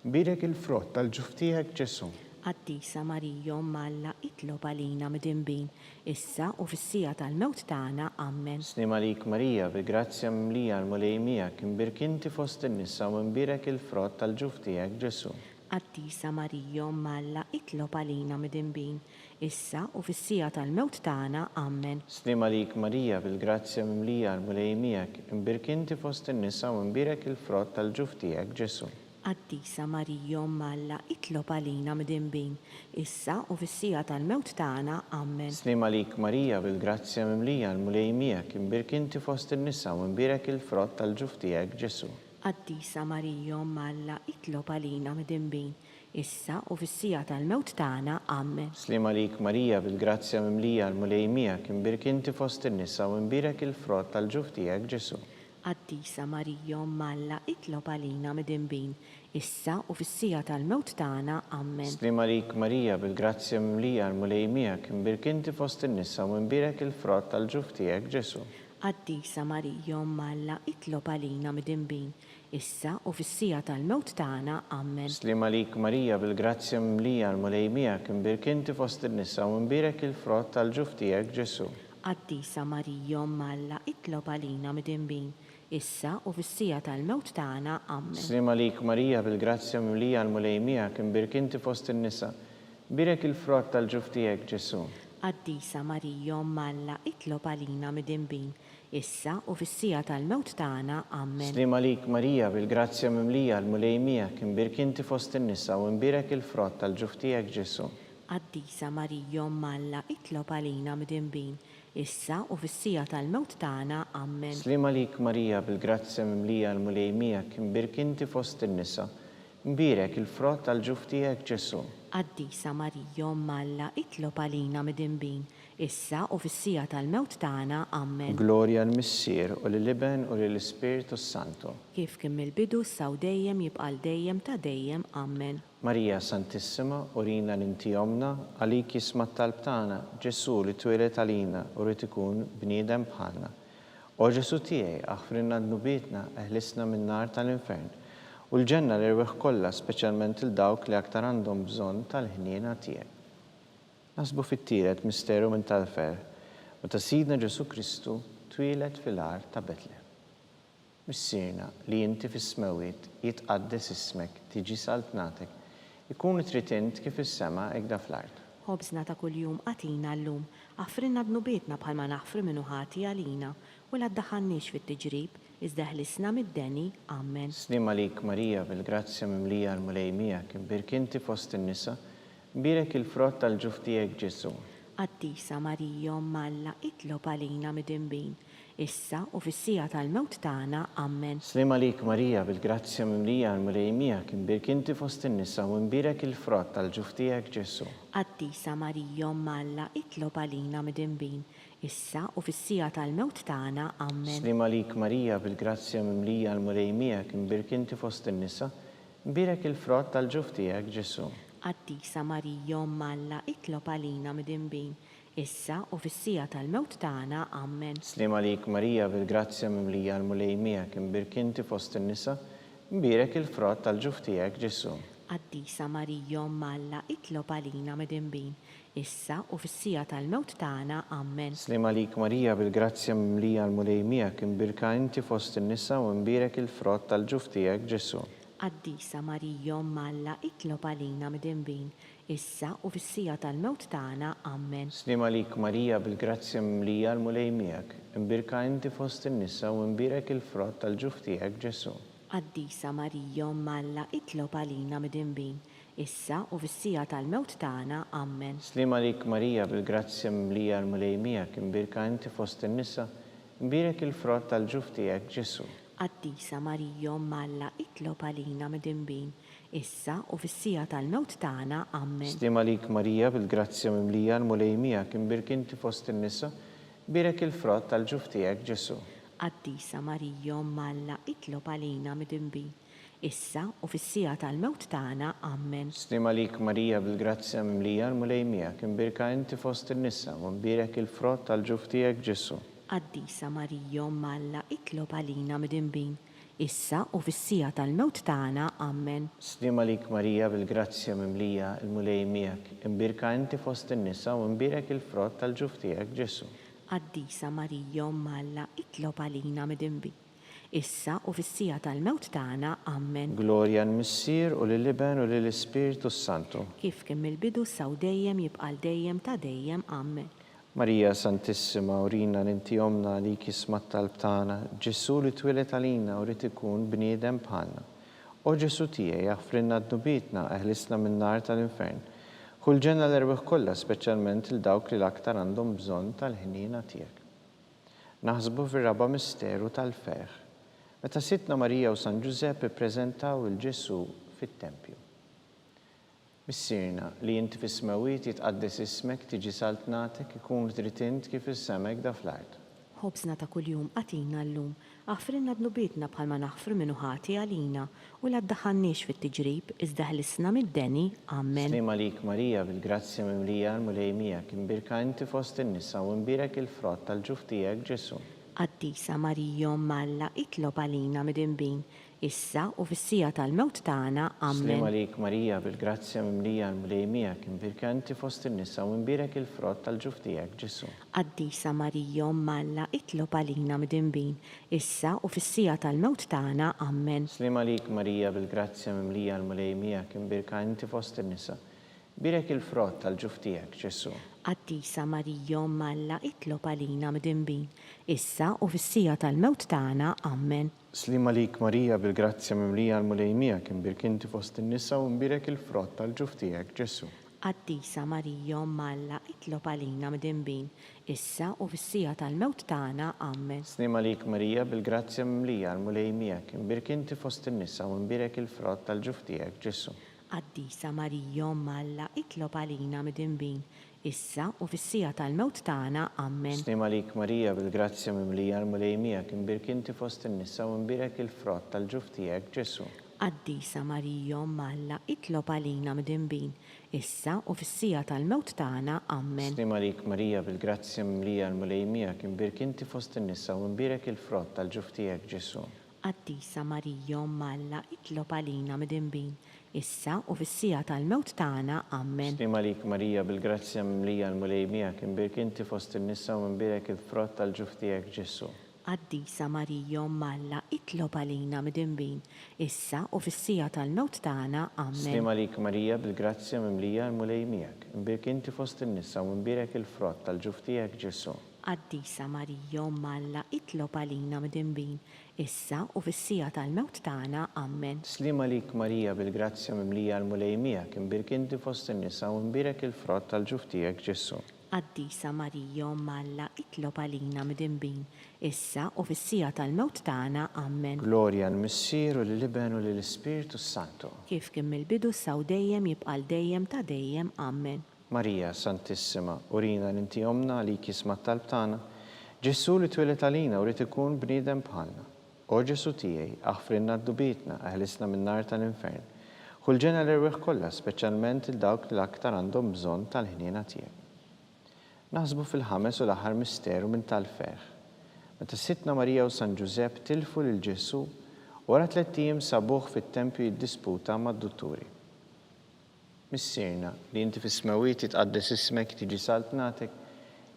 birek il-frott tal-ġuf tiegħek Ġesu. Qaddisa Marija Omm Alla, itlob għalina midinbin, issa u fis-sija tal-mewt tagħna. Amen. Slima lik Marija, bil-grazzja mlija għal-mulejmijak, imbirk inti fost in-nisa u imbirek il-frott tal-ġuf tiegħek Ġesu. Qaddisa Marija Omm Alla, itlob għalina midinbin, issa u fis-sija tal-mewt tagħna. Amen. Slima lik Marija, bil-grazzja mlija għal-mulejmijak, imbirk inti fost in-nisa u imbirek il-frott tal-ġuf tiegħek Ġesu. Qaddisa Marija Omm Alla, itlob għalina midinbin, issa u fis-sija tal-mewt tagħna. Amen. Slima lik Marija, bil-grazzja mimlija għal-mulejmijak, imbirk inti fost in-nisa u imbirek il-frott tal-ġuf tiegħek Ġesu. Qaddisa Marija Omm Alla, itlob għalina midinbin, issa u fis-sija tal-mewt tagħna. Amen. Slima lik Marija, bil-grazzja mimlija għal-mulejmijak, imbirk inti fost in-nisa u imbirek il-frott tal-ġuf tiegħek Ġesu. Qaddisa Marija Omm Alla, itlob għalina midinbin, issa u fis-sija tal-mewt tagħna. Amen. Slima lik Marija, bil-grazzja mimlija għal-mulejmijak, imbirk inti fost in-nisa u imbirek il-frott tal-ġuf tiegħek Ġesu. Qaddisa Marija Omm Alla, itlob għalina midinbin, issa u fis-sija tal-mewt tagħna. Amen. Slima lik Marija, bil-grazzja mimlija għal-mulejmijak, imbirk inti fost in-nisa u imbirek il-frott tal-ġuf tiegħek Ġesu. Qaddisa Marija Omm Alla, itlob għalina midinbin, issa u fis-sija tal-mewt tagħna. Amen. Slima lik Marija, bil-grazzja mimlija għal-mulejmijak, imbirk inti fost in-nisa, birek il-frott tal-ġuf tiegħek Ġesu. Qaddisa Marija Omm Alla, itlob għalina midinbin, issa u fis-sija tal-mewt tagħna. Amen. Slima lik Marija, bil-grazzja mimlija għal-mulejmijak, imbirk inti fost in-nisa u imbirek il-frott tal-ġuf tiegħek Ġesu. Qaddisa Marija Omm Alla, itlob għalina midinbin, issa u fis-sija tal-mewt tagħna. Amen. Slima lik Marija, bil-grazzja mimlija għal-mulejmijak, imbirk inti fost in-nisa, imbirek il-frott tal-ġuf tiegħek Ġesu. Qaddisa Marija Omm Alla, itlob għalina midinbin, issa u fis-sija tal-mewt tagħna. Amen. Glorja l-Missier u lill-Iben u lill-Ispiritu Santu. Kif kien mill-bidu saw dejjem jibqa' dejjem ta' dejjem. Amen. Marija Santissima, urina l-inti omna, għalik jismat talb tagħna, Ġesu li twilet għalina u rrid ikun bniedem bħalna. O Ġesu tiegħi aħfrinna d-nubietna eħlisna min-nar tal-infern u l-ġenna l-erweħ kollha, speċjalment il-dawk li aktar għandhom bżonn tal-ħniena tiegħek. Nasbu fit-tielet misteru minn tal-ferħ, meta Sidna Ġesu Kristu twilet fil-ar ta' Betlehem. Missirna li inti fis-smawiet jitqaddes ismek, tiġi saltnatek, ikun trid int kif is-sema hekk da fl-art. Ħobżna ta' kuljum għatina llum, għafrinna d-nubietna bħalma naħfru minnu ħati għalina u la ddaħħalniex fit-tiġrib, iżda ħlisna mid-deni. Amen. Slima lik Marija, bil-grazzja mimlija għal-mulejmijak, imbirk inti fost in-nisa, birek il-frott tal-ġuf tiegħek Ġesu. Qaddisa Marija Omm Alla, itlob għalina midinbin, issa u fis-sija tal-mewt tagħna. Amen. Slima lik Marija, bil-grazzja mimlija għal-mulejmijak, imbirk inti fost in-nisa u imbirek il-frott tal-ġuf tiegħek Ġesu. Qaddisa Marija Omm Alla, itlob għalina midinbin, issa u fis-sija tal-mewt tagħna. Amen. Slima lik Marija, bil-grazzja mimlija għal-mulejmijak, imbirk inti fost in-nisa, imbirek il-frott tal-ġuf tiegħek Ġesu. Qaddisa Marija Omm Alla, itlob għalina midinbin, issa u fis-sija tal-mewt tagħna. Amen. Slim għalik Marija bil-grazzja mimlija l-mulej miegħek imbirk inti fost in-nisa, imbirek il-frott tal-ġuf tiegħek Ġesu. Qaddisa Marija Omm Alla, itlob għalina midinbin, issa u fis-sija tal-mewt tagħna. Amen. Slim għalik Marija bil-grazzja mimlija l-mulej miegħek imbirka inti fost in-nisa u imbirek il-frott tal-ġuf tiegħek Ġesu. Qaddisa Marija Omm Alla, itlob għalina midinbin, issa u fis-sija tal-mewt tagħna. Amen. Slim għalik Marija bil-grazzja mimlija l-mulej miegħek imbirka inti fost in-nisa u imbirek il-frott tal-ġuf tiegħek Ġesu. Qaddisa Marija Omm Alla, itlob għalina midinbin, issa u fis-sija tal-mewt tagħna. Amen. Slim għalik Marija bil-grazzja mimlija l-mulej miegħek imbirka inti fost in-nisa, imbirek il-frott tal-ġuf tiegħek Ġesu. Qaddisa Marija Omm Alla, itlob għalina midinbin, issa u fis-sija tal-mewt tagħna. Amen. Slim għalik Marija bil-grazzja mimlija l-mulej miegħek imbirk inti fost in-nisa, imbirek il-frott tal-ġuf tiegħek Ġesu. Qaddisa Marija Omm Alla, itlob għalina midinbin, issa u fis-sija tal-mewt tagħna. Amen. Slim għalik Marija bil-grazzja mimlija l-mulej miegħek imbirka inti fost in-nisa u imbirek il-frott tal-ġuf tiegħek Ġesu. Qaddisa Marija Omm Alla, itlob għalina midinbin, issa u fis-sija tal-mewt tagħna. Amen. Slim għalik Marija bil-grazzja mimlija l-mulej miegħek imbirka inti fost in-nisa u imbirek il-frott tal-ġuf tiegħek Ġesu. Qaddisa Marija Omm Alla, itlob għalina midinbin, issa u fis-sija tal-mewt tagħna. Amen. Glorja l-Missier u lill-Iben u lill-Ispiritu Santu. Kif kien mill-bidu saw dejjem jibqal dejjem ta' dejjem. Amen. Marija Santissima, urina l-inti omna li kismat talb tagħna, Ġesu li twilet għalina u rid ikun bniedem bħalna. O Ġesu tiegħi jaħfrinna d-nubitna eħlisna min-nar tal-infern. Kull ġenna l-erbeħ kollha, speċjalment il-dawk li l-aktar għandhom bżonn tal-ħnina tiegħek. Naħsbu fir-raba misteru tal-feħ, meta Sitna Marija u San Giuseppe ppreżentaw il-Ġesu fit-Tempju. Missirna li inti fis-smawiet jitqaddes ismek tiġi saltnatek ikun trid int kif is-semek da fl-art. Ħobżna ta' kuljum għatina llum, aħfrinna d-nubietna bħalma naħfru minnu ħati għalina u la ddaħħalniex fit-tiġrib iżda ħlisna mid-deni. Amen. Slim għalik Marija bil-grazzja mimlija l-mulej miegħek imbirka inti fost in-nisa u imbirek il-frott tal-ġuf tiegħek Ġesu. Qaddisa Marija Omm Alla, itlob għalina midinbin, issa u fis-sija tal-mewt tagħna. Amen. Slim għalik Marija bil-grazzja mimlija l-mulej miegħek imbirka inti fost in-nisa u imbirek il-frott tal-ġuf tiegħek Ġesu. Qaddisa Marija Omm Alla, itlob għalina midinbin, issa u fis-sija tal-mewt tagħna. Amen. Slim għalik Marija bil-grazzja mimlija l-mulej miegħek imbirka inti fost in-nisa, imbirek il-frott tal-ġuf tiegħek Ġesu. Qaddisa Marija Omm Alla, itlob għalina midinbin, issa u fis-sija tal-mewt tagħna. Amen. Slim għalik Marija bil-grazzja mimlija l-mulej miegħek imbirk inti fost in-nisa u imbirek il-frott tal-ġuf tiegħek Ġesu. Qaddisa Marija Omm Alla, itlob għalina midinbin, issa u fis-sija tal-mewt tagħna. Amen. Slim għalik Marija bil-grazzja mimlija l-mulej miegħek imbirk inti fost in-nisa u imbirek il-frott tal-ġuf tiegħek Ġesu. Qaddisa Marija Omm Alla, itlob għalina midinbin, issa u fis-sija tal-mewt tagħna. Amen. Slim għalik Marija bil-grazzja mimlija l-mulej miegħek imbirk inti fost in-nisa u imbirek il-frott tal-ġuf tiegħek Ġesu. Qaddisa Marija Omm Alla, itlob għalina midinbin, issa u fis-sija tal-mewt tagħna. Amen. Slim għalik Marija bil-grazzja mimlija l-mulej miegħek imbirk inti fost in-nisa u imbirek il-frott tal-ġuf tiegħek Ġesu. Qaddisa Marija Omm Alla, itlob għalina midinbin, issa u fis-sija tal-mewt tagħna. Amen. Slim għalik Marija bil-grazzja mimlija l-mulej miegħek imbirk inti fost in-nisa u imbirek il-frott tal-ġuf tiegħek Ġesu. Qaddisa Marija Omm Alla, itlob għalina midinbin, issa u fis-sija tal-mewt tagħna. Amen. Slim għalik Marija bil-grazzja mimlija l-mulej miegħek imbirk inti fost in-nisa u imbirek il-frott tal-ġuf tiegħek Ġesu. Qaddisa Marija Omm Alla, itlob għalina midinbin, issa u fis-sija tal-mewt tagħna. Amen. Slim għalik Marija bil-grazzja mimlija l-mulej miegħek imbirk inti fost in-nisa u imbirek il-frott tal-ġuf tiegħek Ġesu. Qaddisa Marija Omm Alla, itlob għalina midinbin, issa u fis-sija tal-mewt tagħna. Amen. Glorja l-Missier u lill-Iben u lill-Ispiritu Santu. Kif kien mill-bidu saw dejjem jibqal dejjem ta' dejjem. Amen. Marija Santissima, urina l-inti omna li kismat talb tagħna, Ġesu li twilet għalina u rid ikun bniedem bħalna. O Ġesu tiegħi aħfrinna d-dubitna eħlisna min-nar tal-infern. Ħulġena l-erweħ kollha, speċjalment il-dawk li l-aktar għandhom bżonn tal-ħniena tiegħek. Naħsbu fil-ħames u l-aħħar misteru minn tal-feħ. Meta Sittna Marija u San Giuseppe tilfu lil Ġesu, wara 3 ijiem sabuh fit-tempju jiddisputa mad-dutturi. Missierna li inti fis-smawiet titqaddes ismek tiġi saltnatek,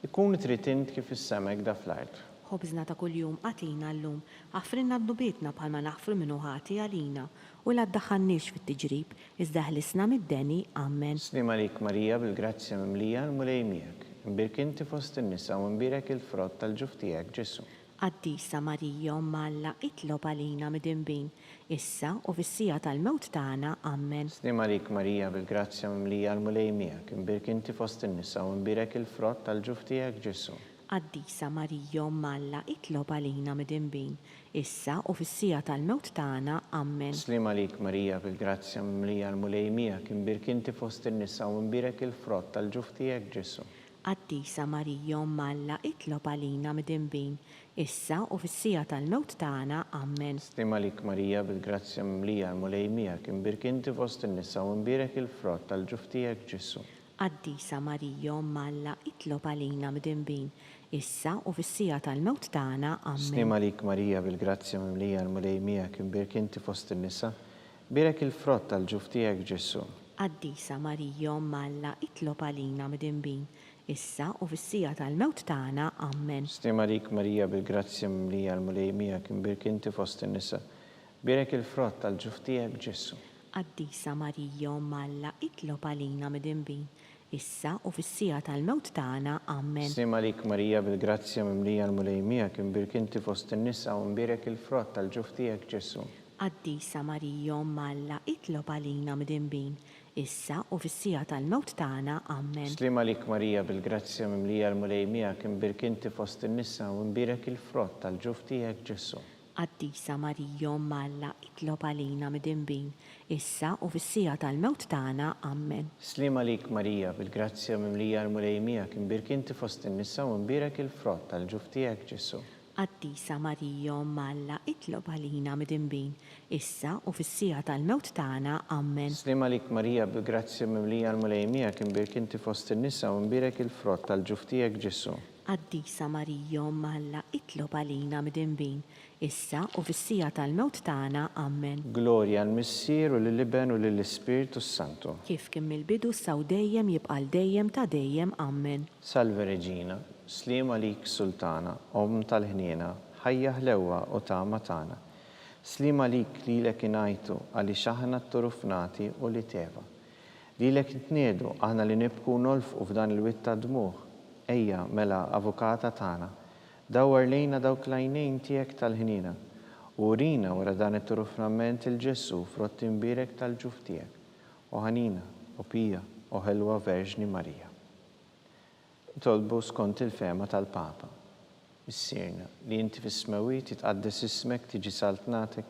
ikun trid int kif is-semek da fl-art. Ħobżna ta' kuljum għatina llum, għafrinna d-nubietna bħalma naħfru minnu ħati għalina u la ddaħħalniex fit-tiġrib, iżda ħlisna mid-deni, amen. Slim għalik Marija bil-grazzja mimlija l-mulej miegħek, imbirk inti fost in-nisa u imbirek il-frott tal-ġuf tiegħek Ġesu. Qaddisa Marija Omm Alla, itlob għalina mid-inbin, issa u fis-sija tal-mewt tagħna, amen. Slim għalik Marija bil-grazzja mimlija l-mulej miegħek, imbirk inti fost in-nisa u imbirek il-frott tal-ġuf tiegħek Ġesu. Qaddisa Marija Omm Alla, itlob għalina mid-inbin, issa u fis-sija tal-mewt tagħna, amen. Slim għalik Marija bil-grazzja mimlija l-mulej miegħek, imbirk inti fost in-nisa u imbirek il-frott tal-ġuf tiegħek Ġesu. Qaddisa Marija Omm Alla, itlob għalina mid-inbin, issa u fis-sija tal-mewt tagħna, amen. Slim għalik Marija bil-grazzja mimlija l-mulej miegħek, imbirk inti fost in-nisa u imbirek il-frott tal-ġuf tiegħek Ġesu. Qaddisa Marija Omm Alla, itlob għalina mid-inbin, issa u fis-sija tal-mewt tagħna, amen. Slim għalik Marija bil-grazzja mimlija l-mulej miegħek, imbirk inti fost in-nisa, imbirek il-frott tal-ġuf tiegħek Ġesu. Qaddisa Marija Omm Alla, itlob għalina mid-inbin, issa u fis-sija tal-mewt tagħna, amen. Slim għalik Marija bil-grazzja mimlija l-mulej miegħek, imbirk inti fost in-nisa, imbirek il-frott tal-ġuf tiegħek Ġesu. Qaddisa Marija Omm Alla, itlob għalina mid-inbin, issa u fis-sija tal-mewt tagħna, amen. Slim għalik Marija bil-grazzja mimlija l-mulej miegħek, imbirk inti fost in-nisa u imbirek il-frott tal-ġuf tiegħek Ġesu. Qaddisa Marija Omm Alla, itlob għalina mid-inbin, issa u fis-sija tal-mewt tagħna, amen. Slim għalik Marija bil-grazzja mimlija l-mulej miegħek, imbirk inti fost in-nisa u imbirek il-frott tal-ġuf tiegħek Ġesu. Qaddisa Marija Omm Alla, itlob għalina mid-inbin, issa u fis-sija tal-mewt tagħna, amen. Slim għalik Marija bil-grazzja mimlija l-mulej miegħek, imbirk inti fost in-nisa u imbirek il-frott tal-ġuf tiegħek Ġesu. Qaddisa Marija Omm Alla, itlob għalina mid-inbin, issa u fis-sija tal-mewt tagħna, amen. Slim għalik Marija bil-grazzja mimlija l-mulej miegħek, imbirk inti fost in-nisa u imbirek il-frott tal-ġuf tiegħek Ġesu. Qaddisa Marija Omm Alla, itlob għalina mid-inbin, issa u fis-sija tal-mewt tagħna, amen. Glorja l-Missier u lill-Iben u lill-Ispiritu Santu. Kif kien mill-bidu saw dejjem jibqal dejjem ta' dejjem, amen. Salve Reġina, slim għalik Sultana, Om tal-ħniena, ħajja ħlewwa u tama tagħna. Slim għalik lilek ingħajtu għaliex aħna t-turufnati u li teva. Lilek ntniedu aħna li nibku nolfqu f'dan il-witt ta' dmuħ. Ejja mela avukata tagħna, dawwar lejna dawk l-għajnejn tiegħek tal-ħniena u urina wara dan it-turufnament il-Ġesu frott imbirek tal-ġuf tiegħek. O ħanina, o pija, o ħelwa Verġni Marija. Tolbu skont il-fema tal-Papa. Missierna li inti fis-smawiet titqaddes ismek tiġi saltnatek,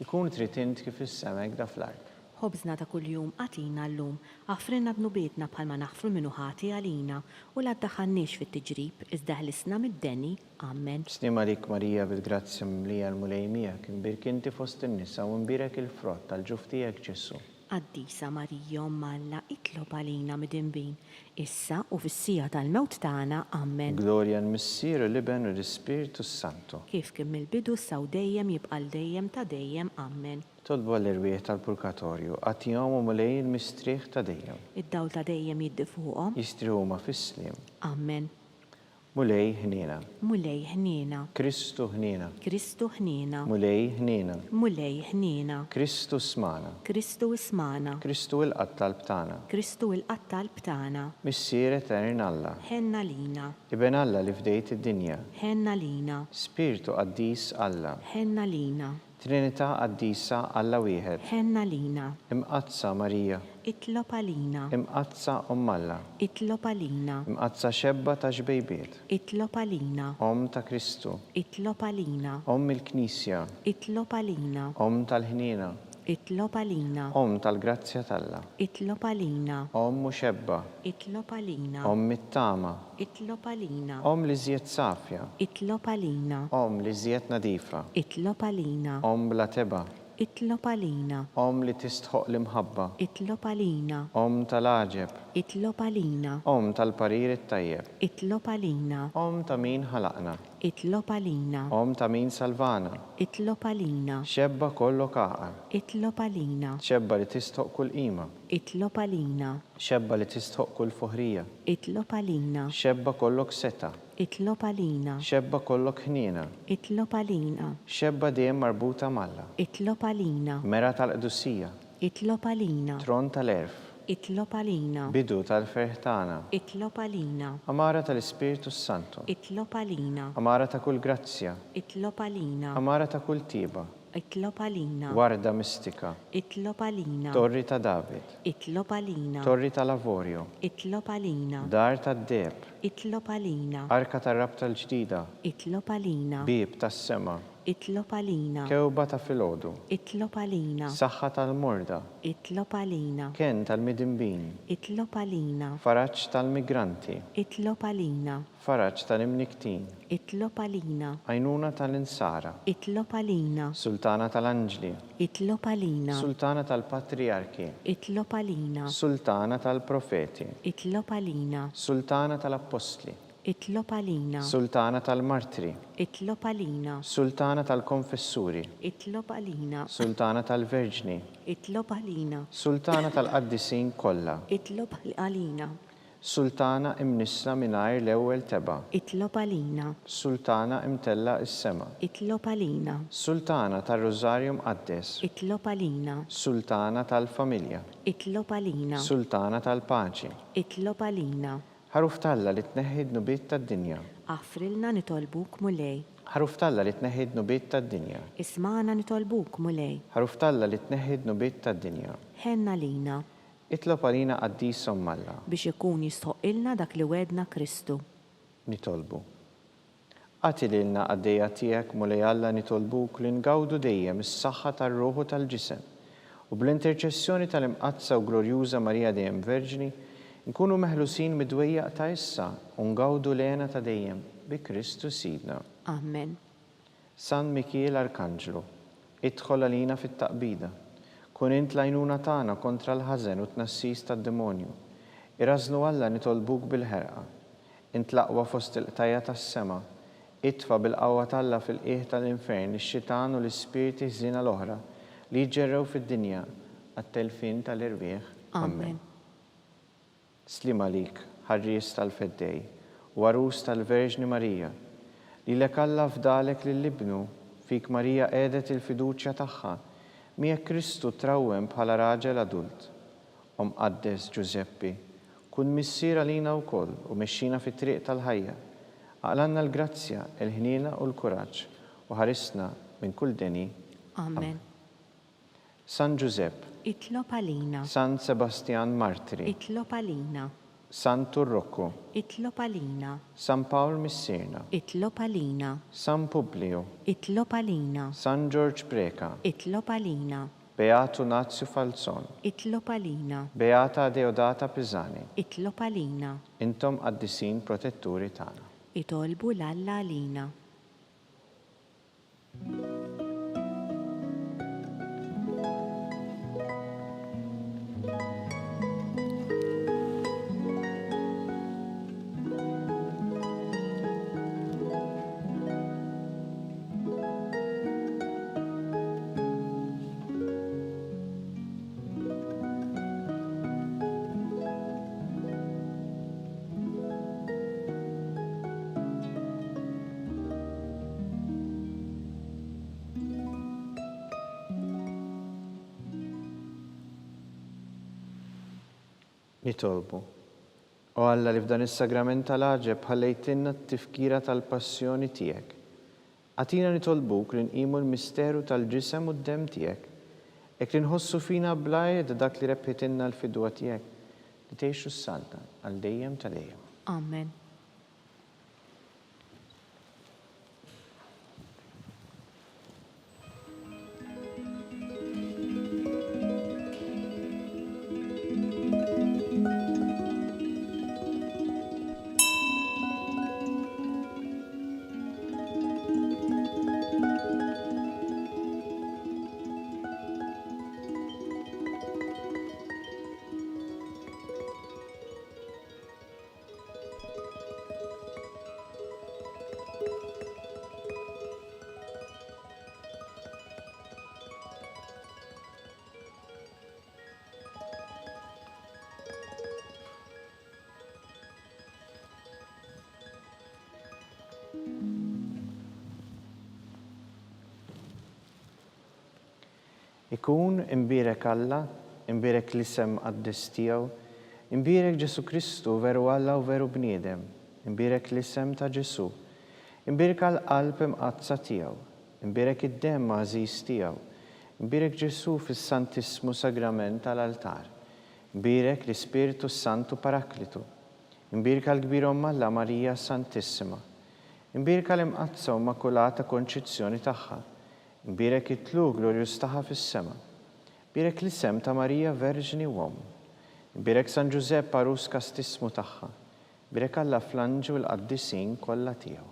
ikun trid int kif is-semek da fl-art. Ħobżna ta' kuljum għatina llum, għafrinna d-nubietna bħalma naħfru minnu ħati għalina u la ddaħħalniex fit-tiġrib, iżda ħlisna mid-deni, amen. Slim għalik Marija bil-grazzja mimlija l-mulej miegħek, imbirk inti fost in-nisa u imbirek il-frott tal-ġuf tiegħek Ġesu. Qaddisa Marija Omm Alla, itlob għalina mid-inbin, issa u fis-sija tal-mewt tagħna, amen. Glorja l-Missier u l-Iben u l-Ispiritu Santu. Kif kien mill-bidu saw dejjem jibqal dejjem ta' dejjem, amen. Tolbu għall-irwieħ tal-Purgatorju, għatihom u mulej il-mistrieħ ta' dejjem. Id-dawl ta' dejjem jiddi fuqhom, Jistrihuma fis-slim. amen. Mulej ħniena. Mulej ħniena, Kristu ħniena. Kristu ħniena, Mulej ħniena. mulej ħniena, Kristu smana. Kristu ismana, Kristu il-qattal btana. Kristu il-qattal btana, Missier etern Alla. ħenna lina, Iben Alla li fdejt id-dinja. ħenna lina, Spiritu qaddis Alla. ħenna lina, Trinità qaddisa Alla wieħed. ħenna lina, Imqazza Marija. itlob għalina, Imqazza Om Alla. itlob għalina, Imqazza xebba ta' ġbejbiet. itlob għalina, Om ta' Kristu. itlob għalina, Om il-Knisja. itlob għalina, Om tal-ħniena. itlob għalina, Om tal-grazzja talla. itlob għalina, Om muxebba. itlob għalina, Om mit-tama. itlob għalina, Om li żjed safja. itlob għalina, Om li żjed nadifa. itlob għalina, Om bla teba. Itlob għalina. li tistħoq l-imħabba, Itlob għalina. tal-aġeb, Itlob għalina. tal-parir it-tajjeb, Itlob għalina. ta' min ħalaqna, Itlob għalina. ta' min salvana, Itlob għalina. xebba kollok aqal, Itlob għalina. xebba li tistħoq kull qima, Itlob għalina. xebba li tistħoq kull fuħrija, Itlob għalina. xebba kollok seta, Itlob għalina. xebba kollok ħniena, Itlob għalina. xebba dejjem marbuta malla, Itlob għalina. mera tal-qdussija, Itlob għalina. tron tal-erf, Itlob għalina. bidu tal-ferħtana, Itlob għalina. amara tal-Ispiritu Santo, Itlob għalina. amara ta' kull grazzja, Itlob għalina. amara ta' kull tiba, Itlob għalina. warda mistika, Itlob għalina. torri ta' David, Itlob għalina. torri tal-Avorju, Itlob għalina. dar tad-deb, Itlob għalina. arka tar-rab tal-ġdida, Itlob għalina. bib tas-sema, Itlob għalina. kewba ta' filgħodu, Itlob għalina. saħħa tal-morda, Itlob għalina. ken tal-midinbin, Itlob għalina. faraġġ tal-migranti, Itlob għalina. faraġġ tal-imniktin, Itlob għalina. għajnuna tal-insara, Itlob għalina. sultana tal-anġli, Itlob għalina. sultana tal-patriarki, Itlob għalina. sultana tal-profeti, Itlob għalina. sultana tal-apostli, Itlob għalina. sultana tal-martri, Itlob għalina. sultana tal-konfessuri, Itlob għalina. sultana tal-verġni, Itlob għalina. sultana tal-qaddisin kollha, Itlob għalina. sultana imnissra mingħajr l-ewwel teba', Itlob għalina. sultana imtella is-sema, Itlob għalina. sultana tar-Rożarju Mqaddes, Itlob għalina. sultana tal-familja, Itlob għalina. sultana tal-paċi, Itlob għalina. ħaruf talla li tneħħid nubiet tad-dinja, Għafrilna nitolbuk mulej. ħaruf talla li tneħħid nubiet tad-dinja, Ismana nitolbuk mulej. ħaruf talla li tneħħid nubiet tad-dinja, Ħenna lina itlob għalina qaddisom Malla, biex ikun jistħoqilna dak li wedna Kristu. nitolbu. Għati lilna għaddejja tiegħek mulej Alla nitolbuk li ngawdu dejjem is-saħħa tar-ruħu tal-ġisem u bl-interċessjoni tal-imqazza u glorjuża Marija dejjem Verġni nkunu meħlusin mid-dwejjaq ta' issa u ngawdu lena ta' dejjem bi Kristu Sidna. Amen. San Mikiel Arkanġlu, idħol għalina fit-taqbida, kun int lajnuna tagħna kontra l-ħażen u tnassis tad-demonju. Irażnu Alla nitolbuk bil-ħerqa, int laqwa fost il-qtajja tas-sema, itfa bil-qawwa talla fil-qiegħ tal-infern ix-xitan u l-ispirti ħżiena l-oħra li jġerrew fid-dinja għat-telfin tal-irwieħ. Amen. Slima lik, ħarries tal-feddej, u għarus tal-Verġni Marija, li lek Alla fdalek lill-ibnu, fik Marija għedet il-fiduċja tagħha, miegħek Kristu trawwem bħala raġel adult. Qaddes Giuseppi, kun missier għalina wkoll u mexxina fit-triq tal-ħajja. Għalanna l-grazzja, il-ħniela u l-kuraġġ u ħarisna minn kull deni. Amen. San Giuseppe, Itlob għalina. San Sebastian Martiri, Itlob għalina. San Turrocco, Itlob għalina. San Paul Missirna, Itlob għalina. San Publio, Itlob għalina. San George Breka, Itlob għalina. Beatu Nazio Falzon, Itlob għalina. Beata Deodata Pisani, Itlob għalina. intom qaddisin protetturi tagħna. Itolbu l-Alla għalina. Nitolbu. O Alla li f'dan is-sagrament tal-aġeb ħallejtinna t-tifkira tal-passjoni tiegħek. Għatina nitolbuk li nqimu l-misteru tal-ġisem u d-dem tiegħek. Ek li nħossu fina blajed dak li rebħitinna l-fidwa tiegħek li tgħixu s-salta għal dejjem ta' dejjem. Amen. Ikun imbirek Alla, imbirek l-isem qaddis tiegħu, imbirek Ġesu Kristu veru Alla u veru bniedem, imbirek l-isem ta' Ġesu, imbirek għall-qalb imqazza tiegħu, imbirek id-demm għażiż tiegħu, imbirek Ġesu fis-Santissimu Sagrament tal-altar, imbirek l-Ispiritu Santu Paraklitu, imbirek għall-Kbir Omm Alla Marija Santissima, imbirek għall-imqazza u Immakulata Konċizzjoni tagħha, imbirek it-tlu glorjuż tagħha fis-sema, imbirek l-isem ta' Marija Verġni u Omm, imbirek San Ġusepp Arus Kastismu tagħha, imbirek Alla flanġu l-qaddisin kollha tiegħu.